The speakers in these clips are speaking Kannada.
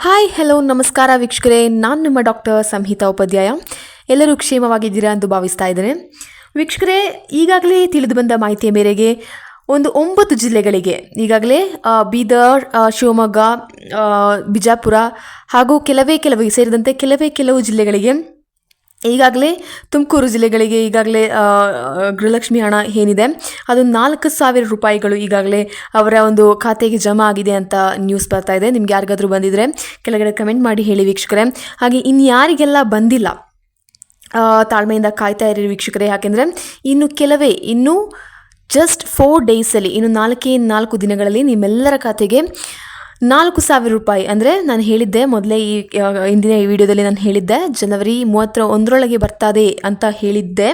ಹಾಯ್ ಹಲೋ ನಮಸ್ಕಾರ ವೀಕ್ಷಕರೇ, ನಾನು ನಿಮ್ಮ ಡಾಕ್ಟರ್ ಸಂಹಿತಾ ಉಪಾಧ್ಯಾಯ. ಎಲ್ಲರೂ ಕ್ಷೇಮವಾಗಿದ್ದೀರಾ ಎಂದು ಭಾವಿಸ್ತಾ ಇದ್ದೇನೆ. ವೀಕ್ಷಕರೇ, ಈಗಾಗಲೇ ತಿಳಿದು ಬಂದ ಮಾಹಿತಿಯ ಮೇರೆಗೆ ಒಂದು 9 ಜಿಲ್ಲೆಗಳಿಗೆ ಈಗಾಗಲೇ ಬೀದರ್, ಶಿವಮೊಗ್ಗ, ಬಿಜಾಪುರ ಹಾಗೂ ಸೇರಿದಂತೆ ಕೆಲವು ಜಿಲ್ಲೆಗಳಿಗೆ ಈಗಾಗಲೇ ತುಮಕೂರು ಜಿಲ್ಲೆಗಳಿಗೆ ಈಗಾಗಲೇ ಗೃಹಲಕ್ಷ್ಮಿ ಹಣ ಏನಿದೆ ಅದು 4,000 ರೂಪಾಯಿಗಳು ಈಗಾಗಲೇ ಅವರ ಒಂದು ಖಾತೆಗೆ ಜಮಾ ಆಗಿದೆ ಅಂತ ನ್ಯೂಸ್ ಬರ್ತಾ ಇದೆ. ನಿಮ್ಗೆ ಯಾರಿಗಾದರೂ ಬಂದಿದ್ರೆ ಕೆಳಗಡೆ ಕಮೆಂಟ್ ಮಾಡಿ ಹೇಳಿ ವೀಕ್ಷಕರೇ. ಹಾಗೆ ಇನ್ಯಾರಿಗೆಲ್ಲ ಬಂದಿಲ್ಲ ತಾಳ್ಮೆಯಿಂದ ಕಾಯ್ತಾ ಇರಿ ವೀಕ್ಷಕರೇ, ಯಾಕೆಂದರೆ ಇನ್ನು ಜಸ್ಟ್ 4 ಡೇಸಲ್ಲಿ ಇನ್ನು 4 ದಿನಗಳಲ್ಲಿ ನಿಮ್ಮೆಲ್ಲರ ಖಾತೆಗೆ 4,000 ರೂಪಾಯಿ, ಅಂದರೆ ನಾನು ಹೇಳಿದ್ದೆ ಮೊದಲೇ ಇಂದಿನ ಈ ವಿಡಿಯೋದಲ್ಲಿ ನಾನು ಹೇಳಿದ್ದೆ ಜನವರಿ 31ರೊಳಗೆ ಬರ್ತದೆ ಅಂತ ಹೇಳಿದ್ದೆ.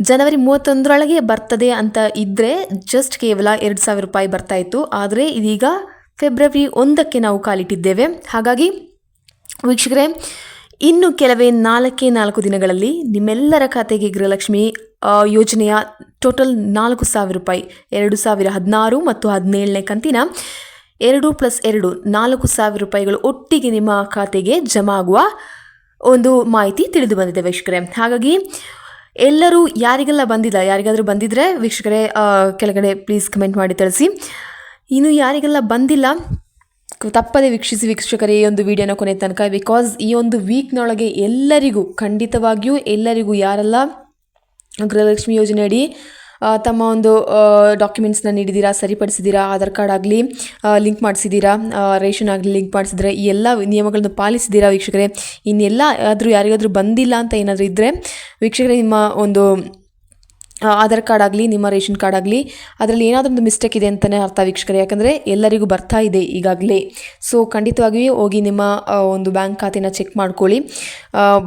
ಜನವರಿ 31ರೊಳಗೆ ಬರ್ತದೆ ಅಂತ ಇದ್ದರೆ ಜಸ್ಟ್ ಕೇವಲ 2,000 ರೂಪಾಯಿ ಬರ್ತಾಯಿತ್ತು. ಆದರೆ ಇದೀಗ ಫೆಬ್ರವರಿ 1ಕ್ಕೆ ನಾವು ಕಾಲಿಟ್ಟಿದ್ದೇವೆ. ಹಾಗಾಗಿ ವೀಕ್ಷಕರೇ, ಇನ್ನು ಕೆಲವೇ 4 ದಿನಗಳಲ್ಲಿ ನಿಮ್ಮೆಲ್ಲರ ಖಾತೆಗೆ ಗೃಹಲಕ್ಷ್ಮಿ ಯೋಜನೆಯ ಟೋಟಲ್ 4,000 ರೂಪಾಯಿ 2016 ಮತ್ತು 17ನೇ ಕಂತಿನ 2+2 4,000 ರೂಪಾಯಿಗಳು ಒಟ್ಟಿಗೆ ನಿಮ್ಮ ಖಾತೆಗೆ ಜಮಾ ಆಗುವ ಒಂದು ಮಾಹಿತಿ ತಿಳಿದು ಬಂದಿದೆ ವೀಕ್ಷಕರೇ. ಹಾಗಾಗಿ ಎಲ್ಲರೂ ಯಾರಿಗಾದರೂ ಬಂದಿದ್ದರೆ ವೀಕ್ಷಕರೇ ಕೆಳಗಡೆ ಪ್ಲೀಸ್ ಕಮೆಂಟ್ ಮಾಡಿ ತಿಳಿಸಿ. ಇನ್ನು ಯಾರಿಗೆಲ್ಲ ಬಂದಿಲ್ಲ ತಪ್ಪದೆ ವೀಕ್ಷಿಸಿ ವೀಕ್ಷಕರೇ ಈ ಒಂದು ವಿಡಿಯೋನ ಕೊನೆ ತನಕ. ಬಿಕಾಸ್ ಈ ಒಂದು ವೀಕ್ನೊಳಗೆ ಖಂಡಿತವಾಗಿಯೂ ಎಲ್ಲರಿಗೂ ಯಾರೆಲ್ಲ ಗೃಹಲಕ್ಷ್ಮಿ ಯೋಜನೆ ಅಡಿ ತಮ್ಮ ಒಂದು ಡಾಕ್ಯುಮೆಂಟ್ಸ್ನ ನೀಡಿದ್ದೀರಾ, ಸರಿಪಡಿಸಿದ್ದೀರಾ, ಆಧಾರ್ ಕಾರ್ಡ್ ಆಗಲಿ ಲಿಂಕ್ ಮಾಡಿಸಿದ್ದೀರಾ, ರೇಷನ್ ಆಗಲಿ ಲಿಂಕ್ ಮಾಡಿಸಿದ್ರೆ ಈ ಎಲ್ಲ ನಿಯಮಗಳನ್ನು ಪಾಲಿಸಿದ್ದೀರಾ ವೀಕ್ಷಕರೇ. ಯಾರಿಗಾದರೂ ಬಂದಿಲ್ಲ ಅಂತ ಏನಾದರೂ ಇದ್ದರೆ ವೀಕ್ಷಕರೇ, ನಿಮ್ಮ ಒಂದು ಆಧಾರ್ ಕಾರ್ಡ್ ಆಗಲಿ ನಿಮ್ಮ ರೇಷನ್ ಕಾರ್ಡ್ ಆಗಲಿ ಅದರಲ್ಲಿ ಏನಾದರೂ ಒಂದು ಮಿಸ್ಟೇಕ್ ಇದೆ ಅಂತಲೇ ಅರ್ಥ ವೀಕ್ಷಕರೇ. ಯಾಕಂದರೆ ಎಲ್ಲರಿಗೂ ಬರ್ತಾ ಇದೆ ಈಗಾಗಲೇ. ಸೊ ಖಂಡಿತವಾಗಿಯೂ ಹೋಗಿ ನಿಮ್ಮ ಒಂದು ಬ್ಯಾಂಕ್ ಖಾತೆನ ಚೆಕ್ ಮಾಡ್ಕೊಳ್ಳಿ,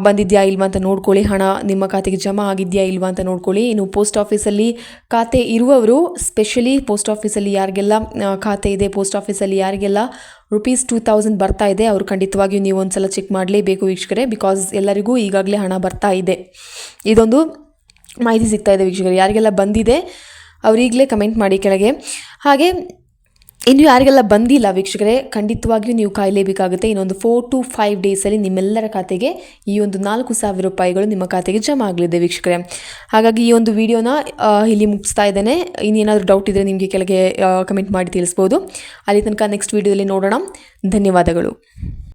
ಬಂದಿದೆಯಾ ಇಲ್ವಾ ಅಂತ ನೋಡ್ಕೊಳ್ಳಿ, ಹಣ ನಿಮ್ಮ ಖಾತೆಗೆ ಜಮಾ ಆಗಿದೆಯಾ ಇಲ್ವಾ ಅಂತ ನೋಡ್ಕೊಳ್ಳಿ. ಇನ್ನು ಪೋಸ್ಟ್ ಆಫೀಸಲ್ಲಿ ಖಾತೆ ಇರುವವರು, ಸ್ಪೆಷಲಿ ಪೋಸ್ಟ್ ಆಫೀಸಲ್ಲಿ ಯಾರಿಗೆಲ್ಲ ಖಾತೆ ಇದೆ, ಪೋಸ್ಟ್ ಆಫೀಸಲ್ಲಿ ಯಾರಿಗೆಲ್ಲ ₹2,000 ಬರ್ತಾ ಇದೆ ಅವರು ಖಂಡಿತವಾಗಿಯೂ ನೀವು ಒಂದು ಸಲ ಚೆಕ್ ಮಾಡಲೇಬೇಕು ವೀಕ್ಷಕರೇ. ಬಿಕಾಸ್ ಎಲ್ಲರಿಗೂ ಈಗಾಗಲೇ ಹಣ ಬರ್ತಾ ಇದೆ, ಇದೊಂದು ಮಾಹಿತಿ ಸಿಗ್ತಾ ಇದೆ ವೀಕ್ಷಕರೇ. ಯಾರಿಗೆಲ್ಲ ಬಂದಿದೆ ಅವರೀಗಲೇ ಕಮೆಂಟ್ ಮಾಡಿ ಕೆಳಗೆ. ಹಾಗೆ ಇನ್ನು ಯಾರಿಗೆಲ್ಲ ಬಂದಿಲ್ಲ ವೀಕ್ಷಕರೇ, ಖಂಡಿತವಾಗಿಯೂ ನೀವು ಕಾಯಲೇಬೇಕಾಗುತ್ತೆ. ಇನ್ನೊಂದು 4 to 5 ಡೇಸಲ್ಲಿ ನಿಮ್ಮೆಲ್ಲರ ಖಾತೆಗೆ ಈ ಒಂದು 4,000 ರೂಪಾಯಿಗಳು ನಿಮ್ಮ ಖಾತೆಗೆ ಜಮಾ ಆಗಲಿದೆ ವೀಕ್ಷಕರೇ. ಹಾಗಾಗಿ ಈ ಒಂದು ವಿಡಿಯೋನ ಇಲ್ಲಿ ಮುಗಿಸ್ತಾ ಇದ್ದೇನೆ. ಇನ್ನೇನಾದರೂ ಡೌಟ್ ಇದ್ದರೆ ನಿಮಗೆ ಕೆಳಗೆ ಕಮೆಂಟ್ ಮಾಡಿ ತಿಳಿಸ್ಬೋದು. ಅಲ್ಲಿ ತನಕ ನೆಕ್ಸ್ಟ್ ವಿಡಿಯೋದಲ್ಲಿ ನೋಡೋಣ. ಧನ್ಯವಾದಗಳು.